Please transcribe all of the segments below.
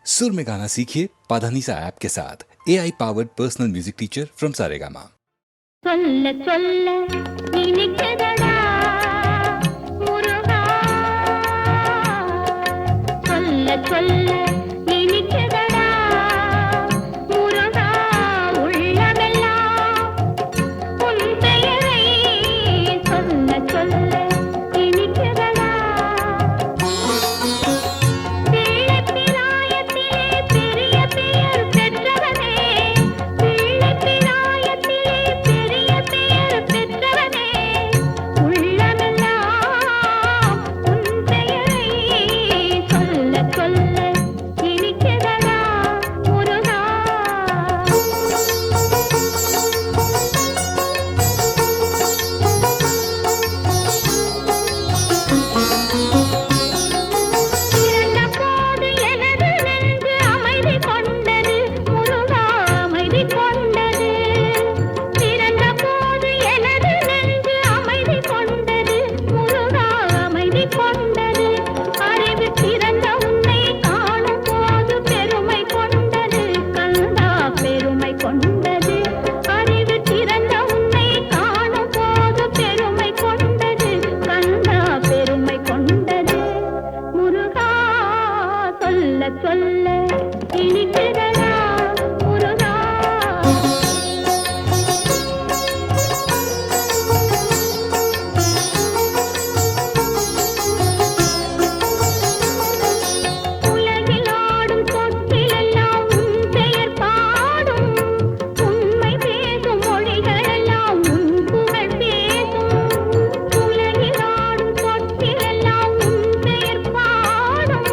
सुर में गाना सीखिए पाधानीसा ऐप के साथ AI powered personal music teacher from Saregama. சொல்ல சொல்ல இனிக்குதடா முருகா சொல்ல சொல்ல இனிக்குதடா முருகா உள்ளமெல்லாம் உன் பெயரை சொல்ல சொல்ல இனிக்குதடா பிள்ளை பிராயத்திலே பெரிய பெயர் பெற்றவனே பிள்ளை பிராயத்திலே பெரிய பெயர் பெற்றவனே உள்ளமெல்லாம் உன் பெயரை சொல்ல சொல்ல இனிக்குதடா முருகா பிறந்தபோது எனது நெஞ்சு அமைதி கொண்டது முருகா அமைதி கொண்டது பிறந்தபோது எனது நெஞ்சு அமைதி கொண்டது முருகா அமைதி கொண்டது அறிவு திறந்த உன்னை காணும் போது பெருமை கொண்டது கந்தா பெருமை கொண்டது அறிவு திறந்த உன்னை காணும் போது பெருமை கொண்டது கந்தா பெருமை கொண்டது முருகா சொல்ல சொல்ல இனிக்குதடா முருகா உலகில் ஆடும் சொற்களெல்லாம் உன் பெயர் பாடும் உண்மை பேசும் மொழிகளெல்லாம் உன் புகழ் பேசும் உலகில் ஆடும் சொற்களெல்லாம் உன் பெயர் பாடும்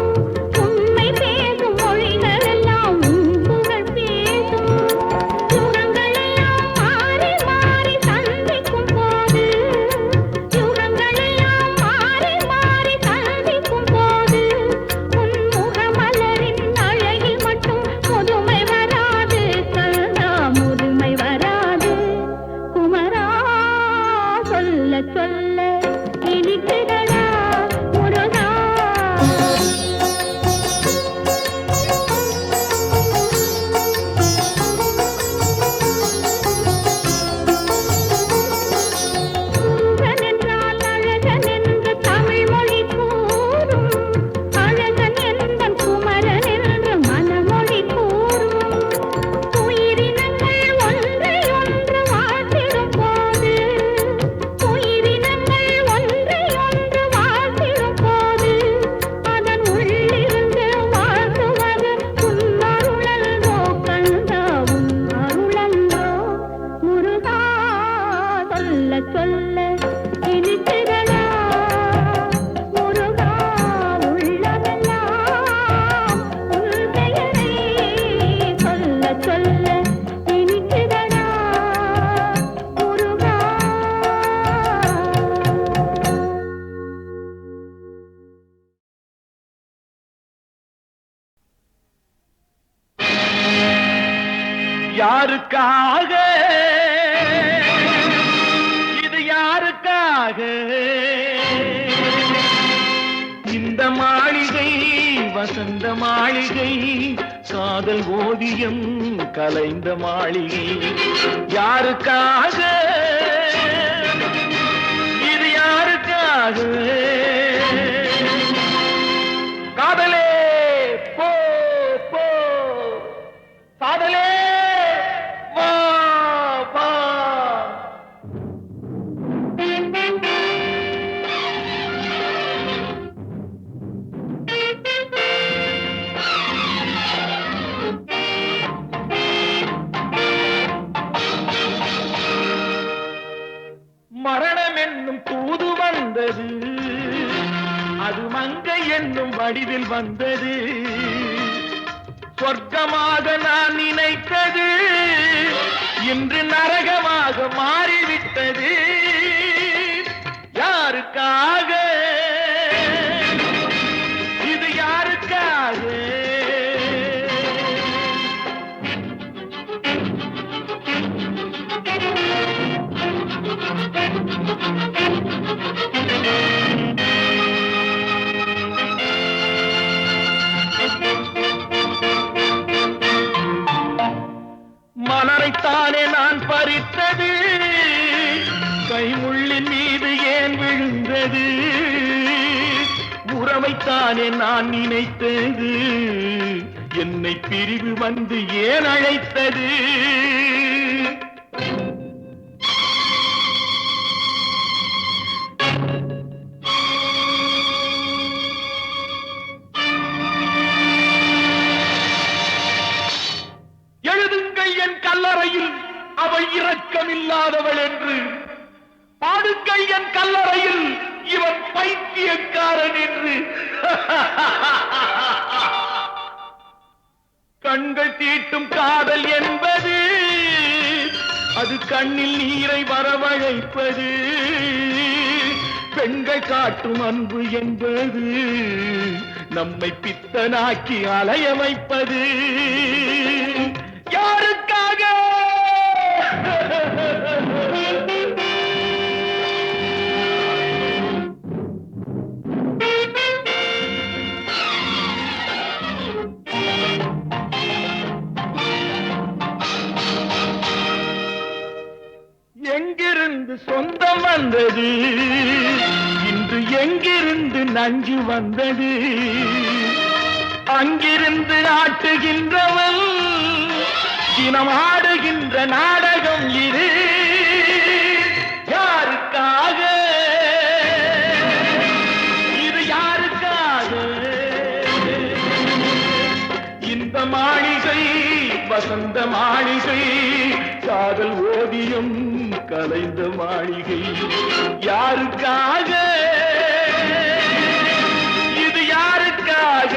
உண்மை பேசும் மொழிகளெல்லாம் உன் புகழ் பேசும் யுகங்களெல்லாம் மாறி மாறி சந்திக்கும் போது யுகங்களெல்லாம் மாறி மாறி சந்திக்கும் போது உன் முகமலரின் அழகில் மட்டும் முதுமை வராது கந்தா முதுமை வராது குமரா சொல்ல சொல்ல இனிக்குதடா முருகா முருகன் என்றால் அழகன் என்று தமிழ் மொழி கூறும் அழகன் என்பன் குமரன் என்று மனமொழி கூறும் உயிரினங்கள் ஒன்றை ஒன்று வாழ்த்திடும் போது உயிரினங்கள் ஒன்றை ஒன்று வாழ்த்திடும் போது அதன் உள்ளிருந்து வாழ்த்துவது உன் அருளன்றோ கந்தா உன் அருளன்றோ முருகா சொல்ல சொல்ல இனிக்குதடா முருகா உள்ளமெல்லாம் உன் பெயரை சொல்ல சொல்ல இனிக்குதடா முருகா யாருக்காக இது யாருக்காக இந்த மாளிகை வசந்த மாளிகை காதல் ஓவியம் கலைந்த மாளிகை யாருக்காக இது யாருக்காக காதலே போ போ காதலே வா வா மரணம் என்னும் தூது வந்தது அது மங்கை என்னும் வடிவில் வந்தது சொர்க்கமாக நான் நினைத்தது இன்று நரகமாக மாறிவிட்டது யாருக்காக இது யாருக்காக தானே நான் பறித்தது, கைமுள்ளின் மீது ஏன் விழுந்தது? உறவைத்தானே நான் நினைத்தது, என்னை பிரிவு வந்து ஏன் அழைத்தது? எழுதுங்கள் என் கல்லறையில் அவள் இரக்கமில்லாதவள் என்று, பாடுங்கள் என் கல்லறையில் இவன் பைத்தியக்காரன் என்று. கண்கள் தீட்டும் காதல் என்பது அது கண்ணில் நீரை வரவழைப்பது, பெண்கள் காட்டும் அன்பு என்பது நம்மை பித்தனாக்கி அலைய வைப்பது. யாருக்காக? எங்கிருந்து சொந்தம் வந்தது, இன்று எங்கிருந்து நஞ்சு வந்தது? அங்கிருந்து ஆட்டுகின்றவன் தினம் ஆடுகின்ற நாடகம் இது. யாருக்காக? இது யாருக்காக? இந்த மாளிகை வசந்த மாளிகை, காதல் ஓவியம் கலைந்த மாளிகை. யாருக்காக? இது யாருக்காக?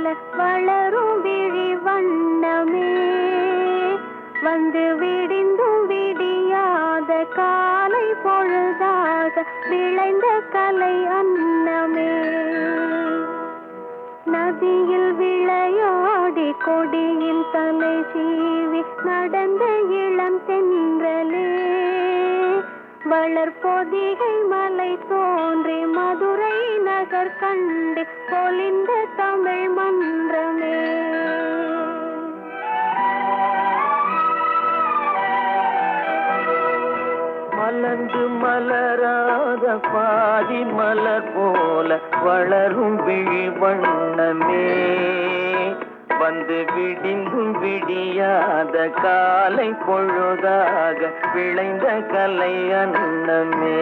போல வளரும் விழி வண்ணமே வந்து விடிந்தும் விடியாத காலை பொழுதாக விளைந்த கலை அன்னமே நதியில் விளையாடி கொடியில் தலை சீவி நடந்த இளம் தென்றலே வளர்பொதிகை மலை தோன்றி மதுரை நகர் கண்டு பொலிந்த தமிழ் மன்றமே மலர்ந்து மலராத பாதி மலர் போல வளரும் விழி வண்ணமே வந்து விடிந்தும் விடியாத காலை பொழுதாக விளைந்த கலை அன்னமே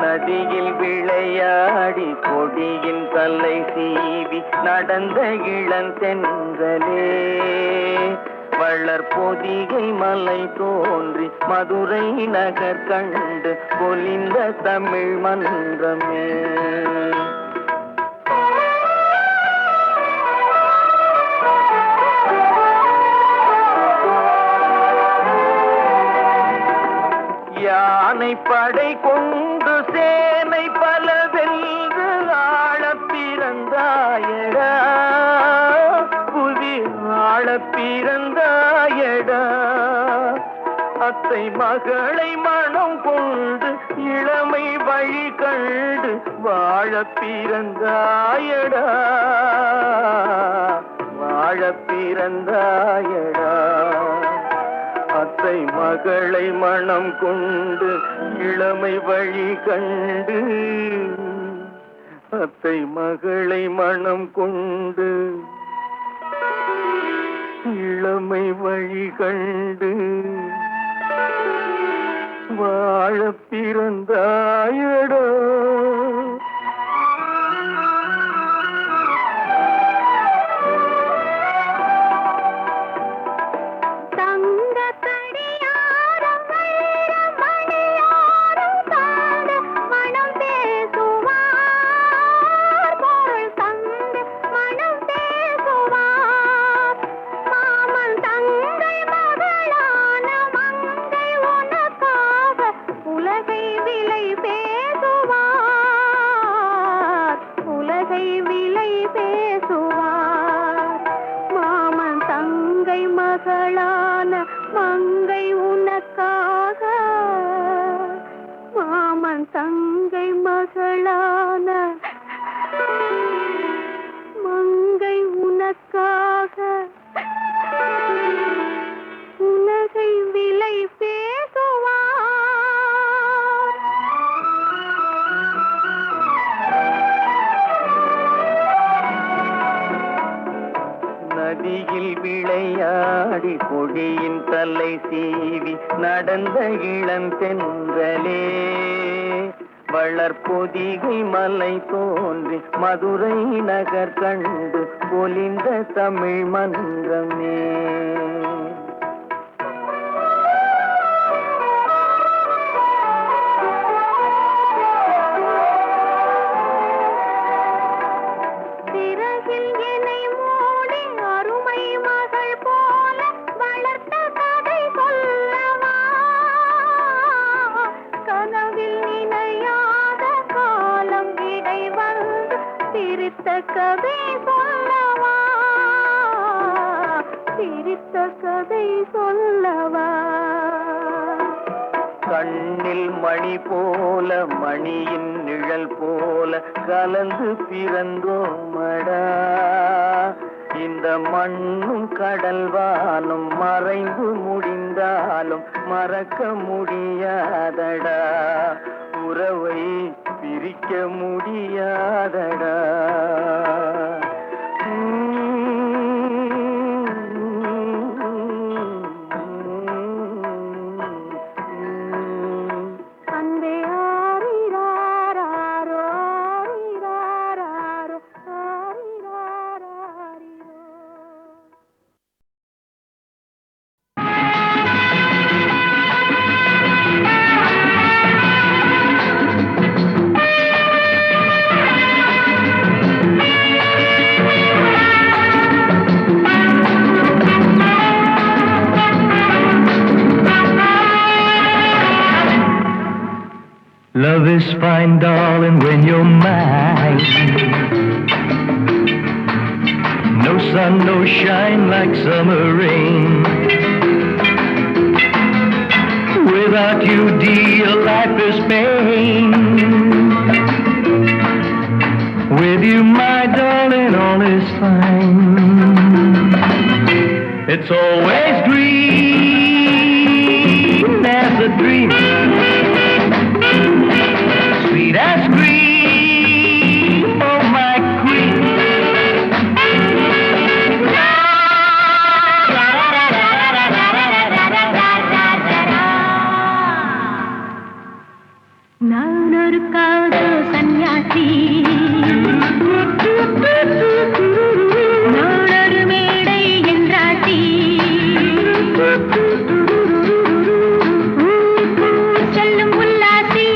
நதியில் விளையாடி கொடியின் தலை சீவி நடந்த இளந்தென்றலே வளர்பொதிகை மலை தோன்றி மதுரை நகர் கண்டு பொலிந்த தமிழ் மன்றமே யானை படை கொண்டு சேனை பல வென்று ஆளப் பிறந்தாயடா புவி ஆளப் பிறந்தாயடா அத்தை மகளை மனம் கொண்டு இளமை வழி கண்டு வாழப் பிறந்தாயடா வாழப் பிறந்தாயடா அத்தை மகளை மனம் கொண்டு இளமை வழி கண்டு அத்தை மகளை மனம் கொண்டு இளமை வழி கண்டு வாழ பிறந்தாயடா மங்கை உனக்காக மாமன் தங்கை மகளான மங்கை உனக்காக உலகை விலை பேசுவார் நதியில் விளையாடி கொடியின் தலை சீவி நடந்த இளந்தென்றலே வளர்பொதிகை மலை தோன்றி மதுரை நகர் கண்டு பொலிந்த தமிழ் மன்றமே கதை சொல்லவா சிரித்த கதை சொல்லவா கண்ணில் மணி போல மணியின் நிழல் போல கலந்து பிறந்தோமடா இந்த மண்ணும் கடல் வானும் மறைந்து முடிந்தாலும் மறக்க முடியாதடா உறவை பிரிக்க முடியாதடா அன்பே ஆரிராரோ ஆரிராரோ ஆரிராரோ Love is fine, darling, when you're mine. No sun, no shine like summer rain. Without you, dear, life is pain. With you, my darling, all is fine. It's always green as a dream, sweet as cream, oh my queen. நான் ஒரு காதல் சன்னியாசி, நான் ஒரு மேடை என்றாட்டி, செல்லும் உல்லாசி,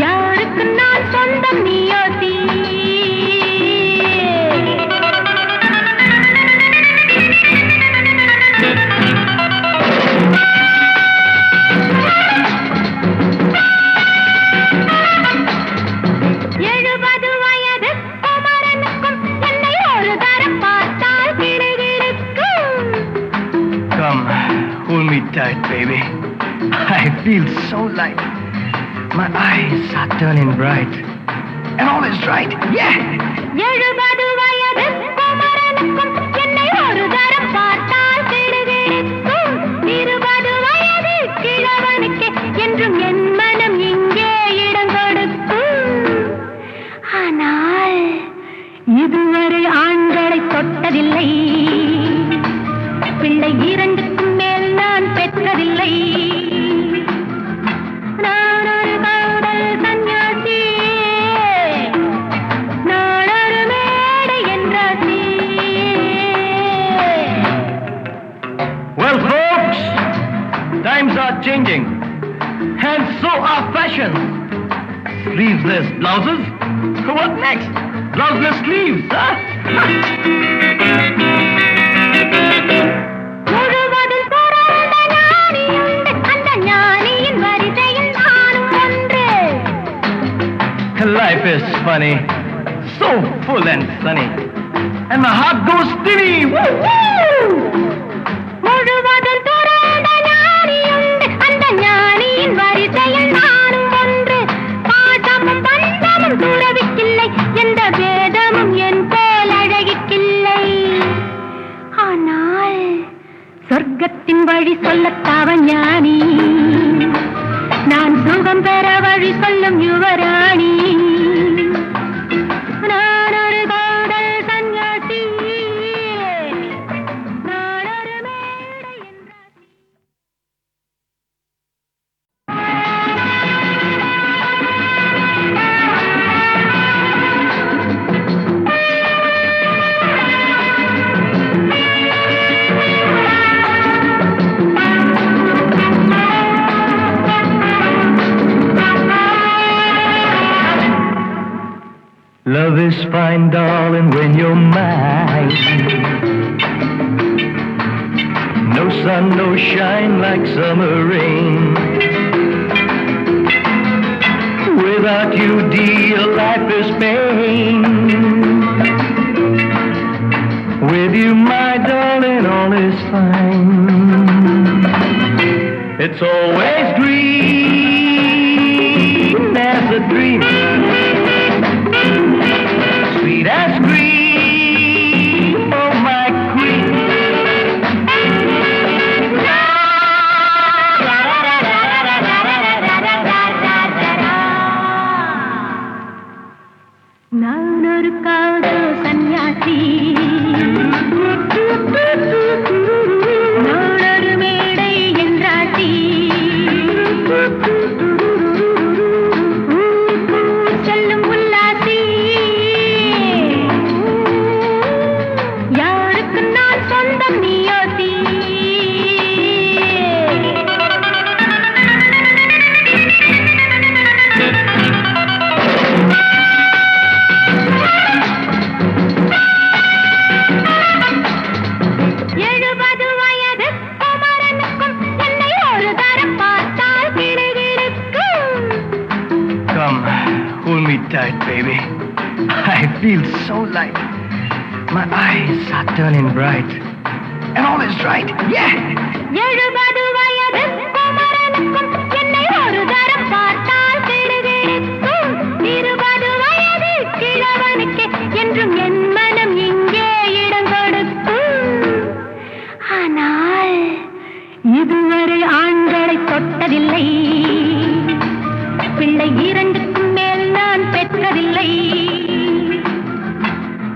யாருக்கு நான் சொந்தம் நீயோசி. எழுபது வயது குமரனுக்கும் என்னை ஒரு தரம் பார்த்தால் கிடுகிடுக்கும். Come, hold me tight, baby. I feel so light. My eyes are turning bright. And all is right, yeah! எழுபது வயது குமரனுக்கும் என்னை ஒரு தரம் பார்த்தால் கிடுகிடுக்கும். 20 வயது கிழவனுக்கு என்றும் என் மனம் இங்கே இடம் கொடுக்கும். ஆனால் இதுவரை ஆண்களை தொட்டதில்லை, பிள்ளை 2க்கும் மேல் நான் பெற்றதில்லை. நான் ஒரு காதல் சன்னியாசி, நான் ஒரு மேடை என்றாசி. Well, folks, times are changing. And so are fashions. Sleeveless blouses? What next? Blouseless sleeves, huh? முழுவதும் பிறந்த ஞானி உண்டு, அந்த ஞானியின் வரிசையில் நானும் ஒன்று. Life is funny, so full and sunny. And my heart goes steady. Woo, woo! முழுவதும் பிறந்த ஞானி உண்டு, அந்த ஞானியின் வரிசையில் நானும் ஒன்று. பாசமும் பந்தமும் துறவிக்கில்லை, எந்த வேதமும் என் போல் அழகிக்கில்லை. ஆனால் சொர்க்கத்தின் வழி சொல்லத்தாவன் ஞானி, நான் சுகம் பெற வழி சொல்லும் யுவராணி. நான் ஒரு காதல் சன்னியாசி, நான் ஒரு மேடை என்றாசி. Love is fine, darling, when you're mine. No sun, no shine like summer rain. Without you, dear, life is pain. With you, my darling, all is fine. It's always green as a dream, sweet as cream, oh my queen. நான் ஒரு காதல் சன்னியாசி, நான் ஒரு மேடை என்றாட்டி, செல்லும் உல்லாசி, யாருக்கு நான் சொந்தம் நீயோசி. hold me tight, baby. I feel so light. My eyes are turning bright. And all is right. Yeah! 70 வயது குமரனுக்கும் என்னை ஒரு தரம் பார்த்தால் கிடுகிடுக்கும். 20 வயது கிழவனுக்கு என்றும் என் மனம் இங்கே இடம் கொடுக்கும். ஆனால் இதுவரை ஆண்களை தொட்டதில்லை, பிள்ளை 2க்கும் மேல் நான் பெற்றதில்லை.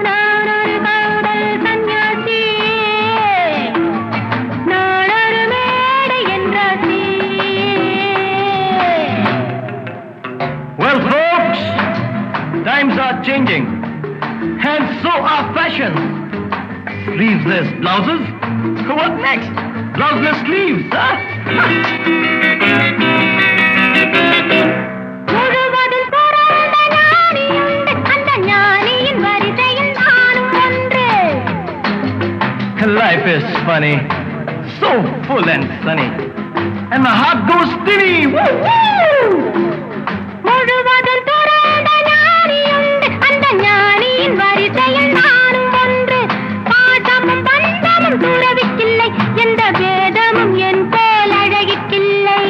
நான் ஒரு காதல் சன்னியாசி, நான் ஒரு மேடை என்றாசி. Well, folks, times are changing. And so are fashions. Sleeveless blouses? What next? Blouseless sleeves, huh? முழுவதும் பிறந்த ஞானியுண்டு, அந்த ஞானியின் வரிசையில் நானும் ஒன்று. Life is funny, so full and sunny. And my heart goes steady. Woo, woo! முழுவதும் பிறந்த ஞானியுண்டு, அந்த ஞானியின் வரிசையில் நானும் ஒன்று. பாசமும் பந்தமும் துறவிக்கில்லை, எந்த வேதமும் என் போல் அழகிக்கில்லை.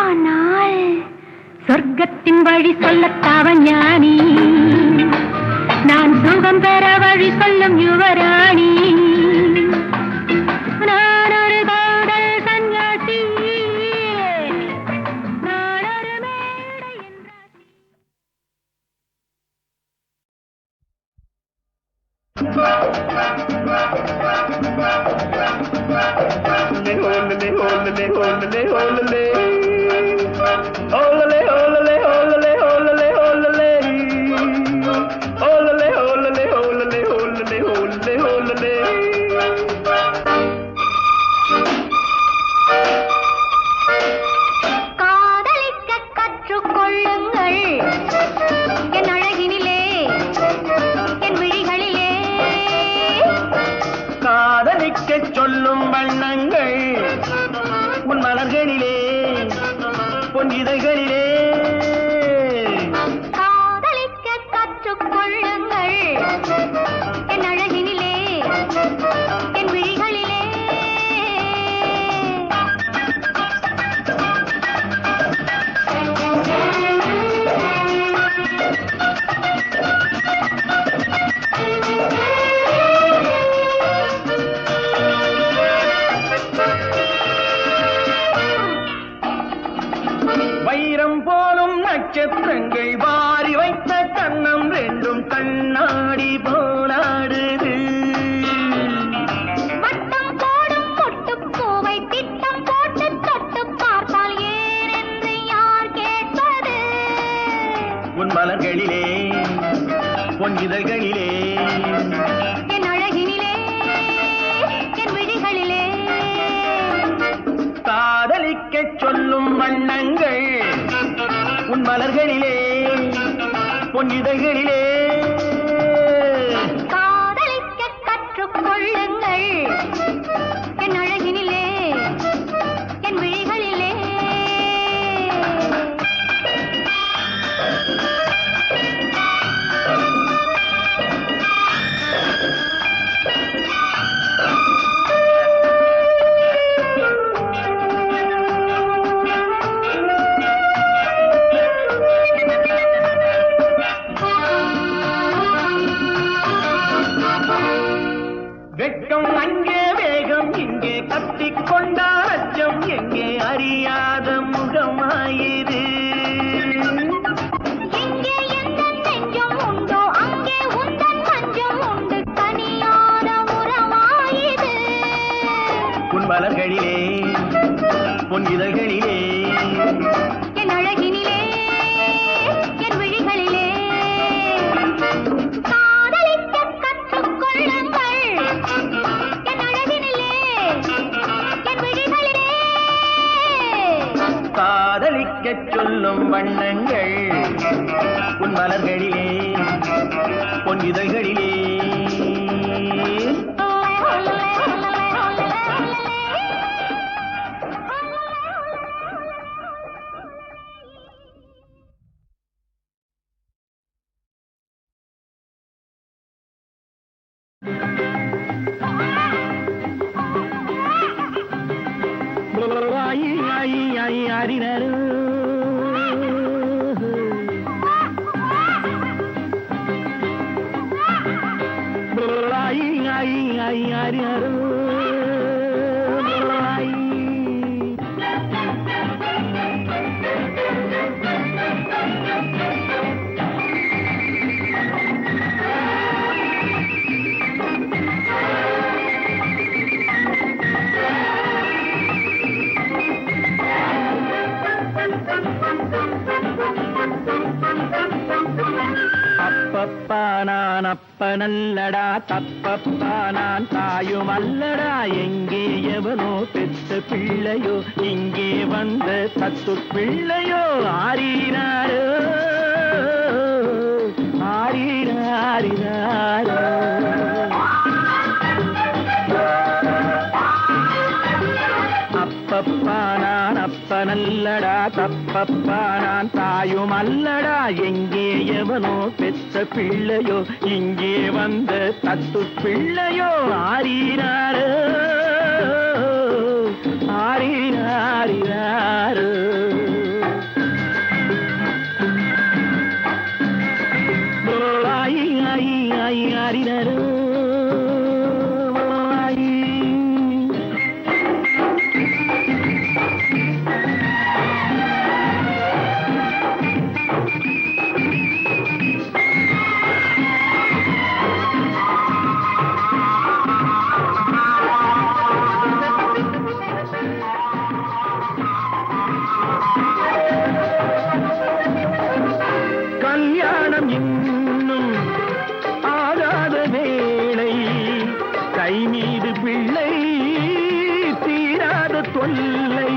ஆனால் சொர்க்கத்தின் வழி சொல்லத்தாவ ஞானி, நான் சுகம் பெற வழி சொல்லும் யுவராணி. நான் ஒரு காதல் சன்னியாசி, நான் ஒரு மேடை என்றாசி. காதலிக்க கற்றுக்கொள்ளுங்கள் என் அழகினிலே, என் விழிகளிலே. காதலிக்கச் சொல்லும் வண்ணங்கள் உன் மலர்களிலே, பொன் இதழ்களிலே. காதலிக்க கற்றுக்கொள்ளுங்கள் என் அழகினிலே, என் விழிகளிலே. வைரம் போலும் நட்சத்திரங்கள் வாரி வைத்த கண்ணம் ரெண்டும் கண்ணாடி போலாடுது. வட்டம் போடும் பொட்டுப்பூவை திட்டம் போட்டு தொட்டு பார்த்தால் ஏனென்று யார் கேட்பது? உன் மலர்களிலே, பொன் இதழ்களிலே. என் அழகினிலே, என் விழிகளிலே. காதலிக்கச் சொல்லும் வண்ணங்கள் உன் மலர்களிலே, பொன் இதழ்களிலே. காதலிக்க கற்றுக்கொள்ளுங்கள் என் அழகினிலே, என் விழிகளிலே. வெட்கம் அங்கே, வேகம் இங்கே, கட்டிக்கொண்டால் அச்சம் எங்கே, அறியாத முகமாயிரு. எங்கே எந்தன் நெஞ்சம் உண்டோ, அங்கே உந்தன் மஞ்சம் உண்டு, தனியான உறவாயிது. உன் மலர்களிலே, பொன் இதழ்களிலே. என் அழகினிலே, என் விழிகளிலே. காதலிக்க கற்றுக்கொள்ளுங்கள் என் அழகினிலே, என் விழிகளிலே. காதலிக்கச் சொல்லும் வண்ணங்கள் உன் மலர்களிலே, பொன் இதழ்களிலே. யாரு அப்பப்பா நான் அப்பனல்லடா தப்பப்பா நான் தாயும் அல்லடா எங்கே எவனோ பெற்ற பிள்ளையோ இங்கே வந்த தத்து பிள்ளையோ ஆரீராரோ ஆரீராரிராரோ அப்பப்பா நான் அப்பனல்லடா தப்பப்பா நான் தாயும் அல்லடா எங்கே எவனோ பெற்ற பிள்ளையோ இங்கே வந்த தத்து பிள்ளையோ ஆரீராரோ ஆரீராரிராரோ ஆயி ஆயி ஆயி ஆரிராரோ கல்யாணம் இன்னும் ஆகாத வேளை கை மீது பிள்ளை தீராத தொல்லை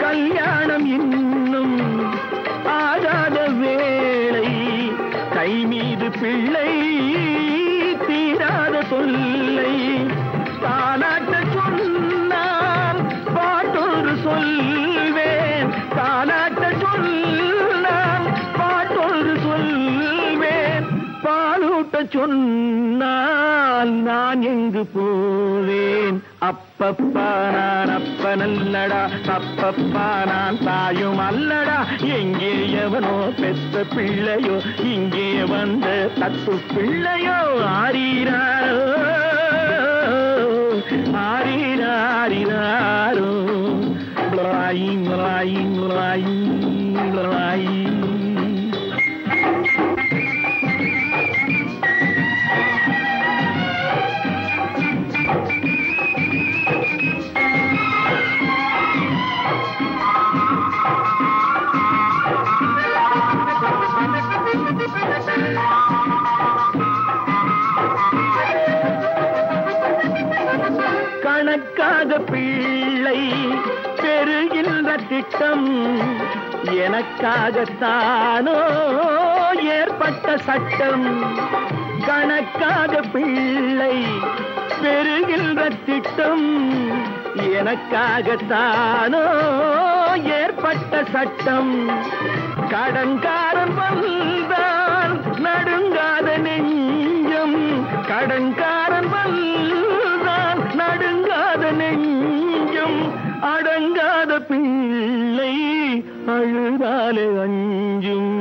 கல்யாணம் இன்னும் ஆகாத வேளை கை மீது பிள்ளை தீராத தொல்லை தானாட்ட சொன்னால் பாட்டொரு சொல்வேன் தானாட்ட சொன்னால் பாட்டொரு சொல்வேன் பாலூட்ட சொன்னால் நான் எங்கு போவேன் அப்பப்பா நான் அப்பனல்லடா தப்பப்பா நான் தாயும் அல்லடா எங்கே எவனோ பெற்ற பிள்ளையோ இங்கே வந்த தத்து பிள்ளையோ ஆரீராரோ ஆரீராரிராரோ லாயி லாயி லாயி லாயி கணக்காக பிள்ளை பெறுகின்ற திட்டம் எனக்காகத்தானோ ஏற்பட்ட சட்டம் கணக்காக பிள்ளை பெறுகின்ற திட்டம் எனக்காகத்தானோ ஏற்பட்ட சட்டம் கடன்காரன் வந்தால் நடுங்காத நெஞ்சம் கடன்காரன் வந்தால் நடுங்காத நெஞ்சம் அடங்காத பிள்ளை அழுதாலே அஞ்சும்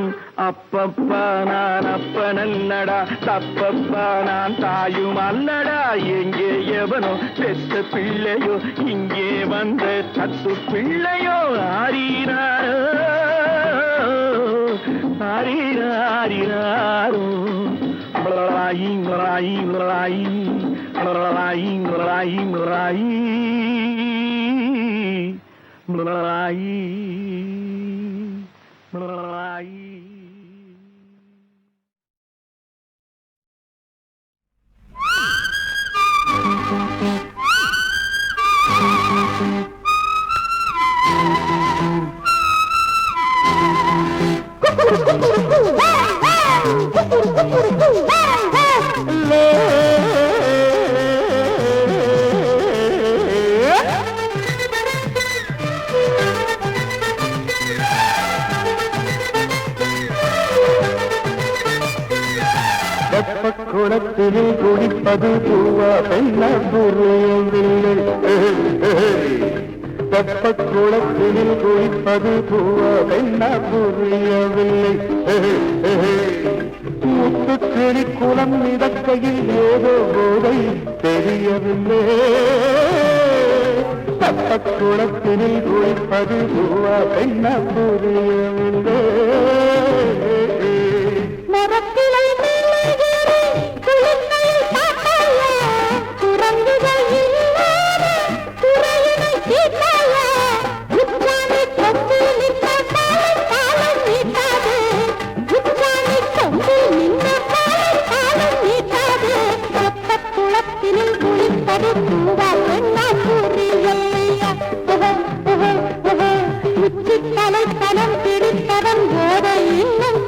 அப்பப்பா நான் அப்பனல்லடா தப்பப்பா நான் தாயும் அல்லடா எங்கே எவனோ பெற்ற பிள்ளையோ இங்கே வந்த தத்து பிள்ளையோ ஆரீராரோ ஆரீராரிராரோ லாயி லாயி லாயி லாயி லாயி லாயி லாயி லாயி குளத்திலே குடிப்பது பூவா பெண்ணா புரியவில்லை தெப்பக்குளத்தினில் குளிப்பது பூவென்ன புரியவில்லை. முத்துக்கிளி குளம் மிதக்கையில் ஏதோ போதை தெரியவில்லை. தெப்பக்குளத்தினில் குளிப்பது பூவென்ன புரியவில்லை. மரக்கிளை தனம் பிடித்தவன் போதை இன்னும்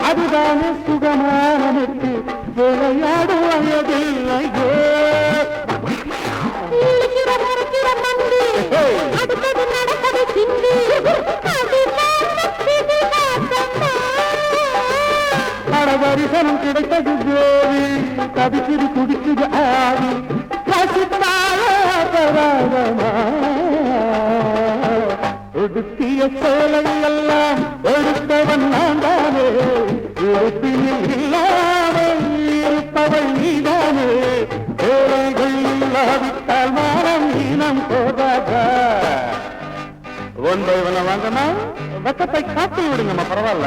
அதுதானே சுகமானனுக்கு விளையாடும் வயதில்லையோ. தரிசனம் கிடைத்தது தேவி கவிச்சிரு குடிச்சது ஆவி ரசித்தாயமா ஒடுக்கிய சோலை எல்லாம் எடுத்தவன் நான் தானே. இருப்பினில் இல்லாமல் இருப்பவள் நீதானே. ஏழைகள் இல்லாவிட்டால் மானம் ஈனம் போகாதா. ஒன்றை வாங்கினா வெக்கத்தை காட்டி விடுங்கம்மா, பரவாயில்ல.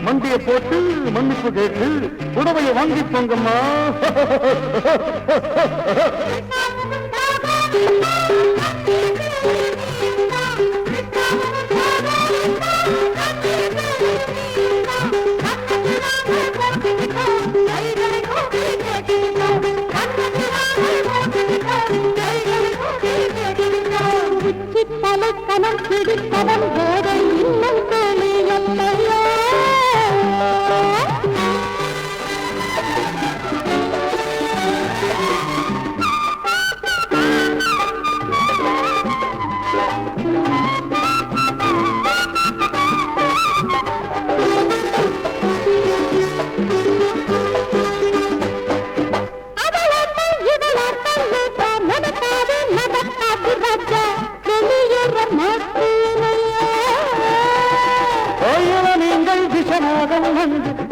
மண்டியை போட்டு மன்னிப்பு கேட்டு புடவையை வாங்கி போங்கம்மா. தனம் பிடித்தவன் போதை இன்னும் தெளியல்லையா.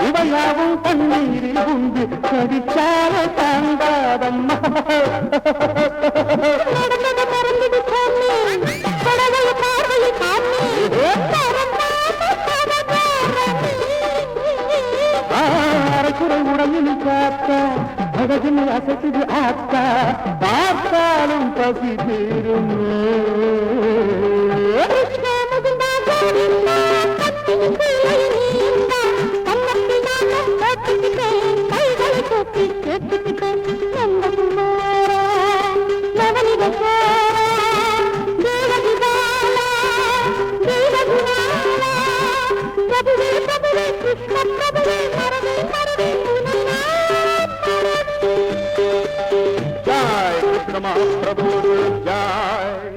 இவையாவும் தண்ணீரில் உண்டு கடிச்சால தாண்டாதம்மா. நடந்தது மறந்தது சாமி, படவைய பார்வையை காமி. அரைக்குறை உடலில் காத்தா அழகில் அசைக்குது ஆத்தா. பார்த்தாலும் பசி தீரும். Joy Krishna Mahaprabhu Joy.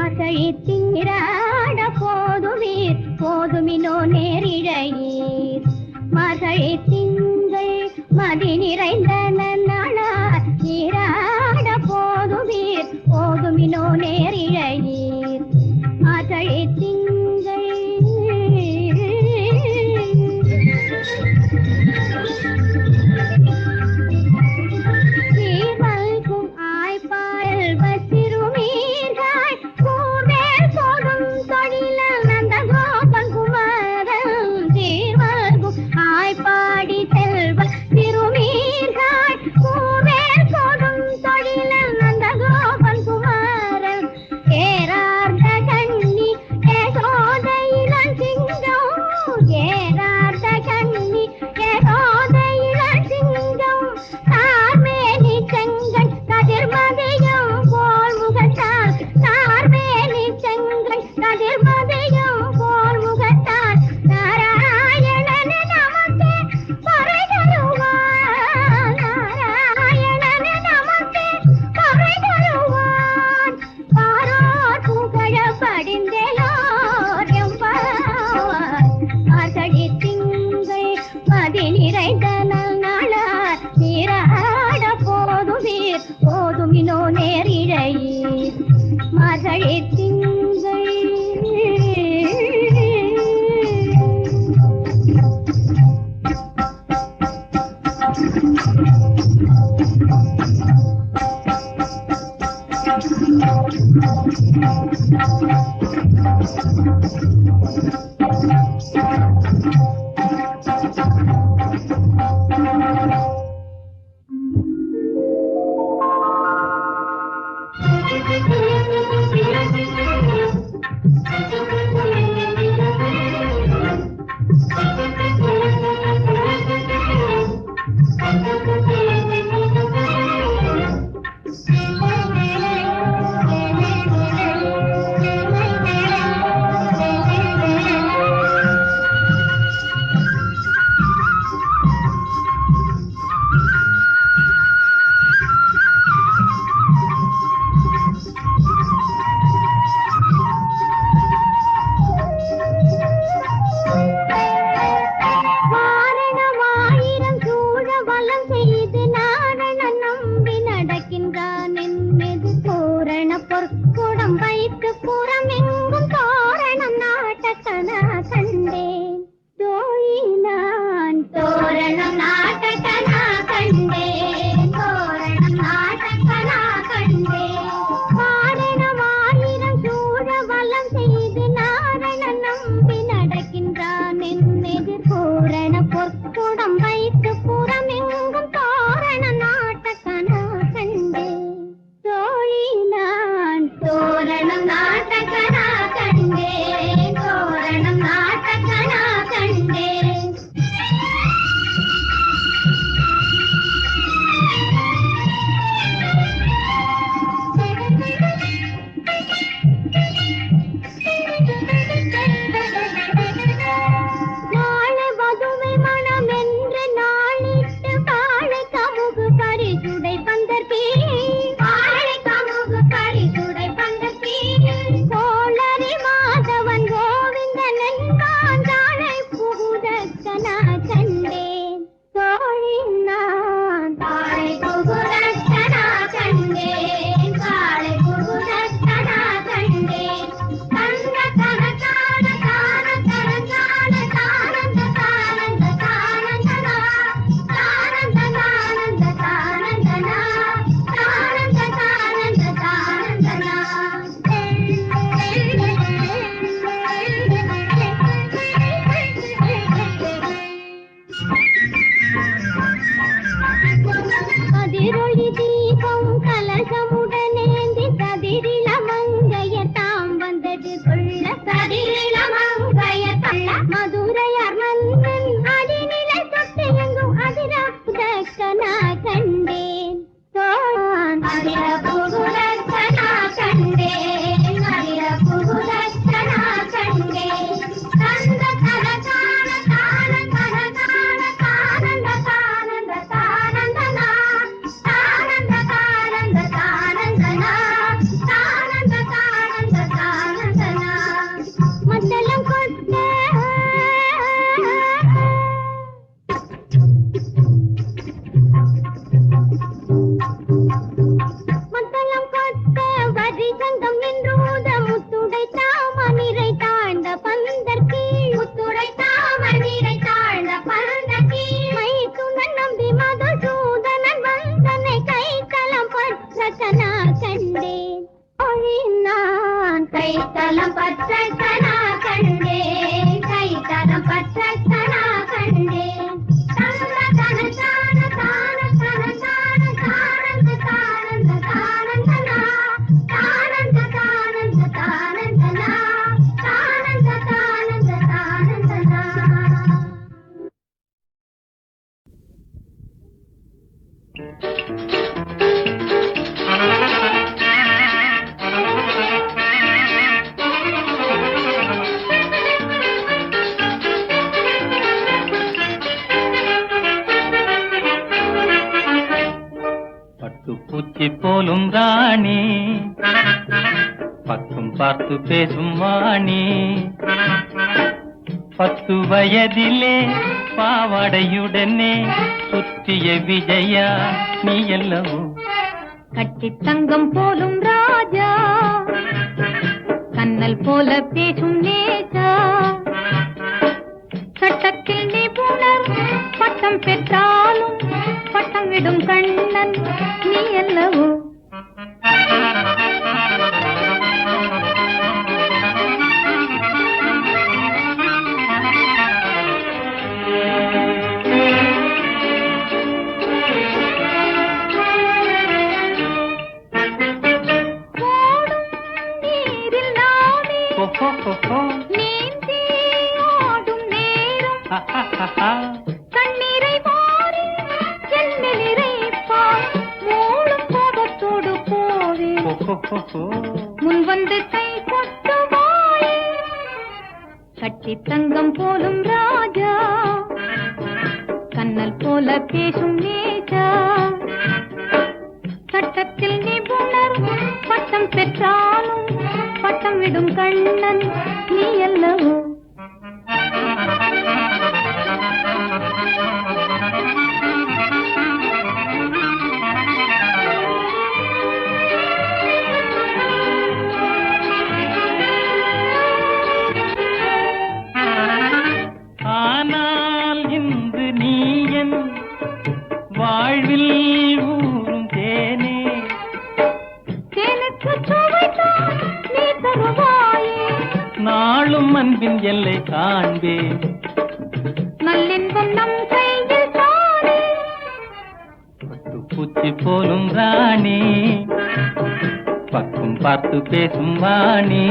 ஆசையை திங்கிறாட போதுமீர் போதுமினோ திங்களே திங்கள் பூச்சி போலும் ராணி பக்கம் பார்த்து பேசும் வாணி 10 வயதிலே பாவாடையுடனே சுற்றிய விஜயா நீ அல்லவோ கட்டி தங்கம் போலும் ராஜா கண்ணல் போல பேசும் நேஜா சட்டத்தில் நிபுணர் பட்டம் பெற்றாலும் பட்டம் விடும் கண்ணன் நீ அல்லவோ நீந்தி ஆடும் நேரம் கண்ணீரை வாரி என்னில் இறைப்பாய் மூளும் கோபத்தோடு போவே முன் வந்து கை கொட்டுவாய் கட்டி தங்கம் போலும் ராஜா கண்ணல் போல பேசும் நேஜா சட்டத்தில் நிபுணர் பட்டம் பெற்றாலும் பட்டம் விடும் கண்ணன் நீ அல்லவோ ஆனால் இன்று நீ என் வாழ்வில் ஊறும் தேனே தேனுக்கு சுவைத்தான் நீ தருவாயே நாளும் அன்பின் எல்லை காண்பேன் நல்லின்பம் நம் கையில் தானே பட்டு பூச்சி போலும் ராணி பக்கம் பார்த்து பேசும் வாணி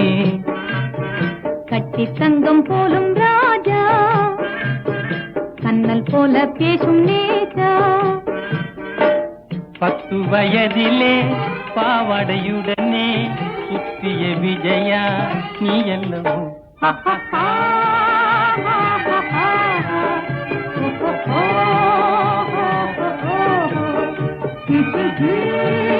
கட்டி தங்கம் போலும் ராஜா கண்ணல் போல பேசும் நேஜா 10 வயதிலே பாவாடையுடனே சுற்றிய விஜயா நீ அல்லவோ Oh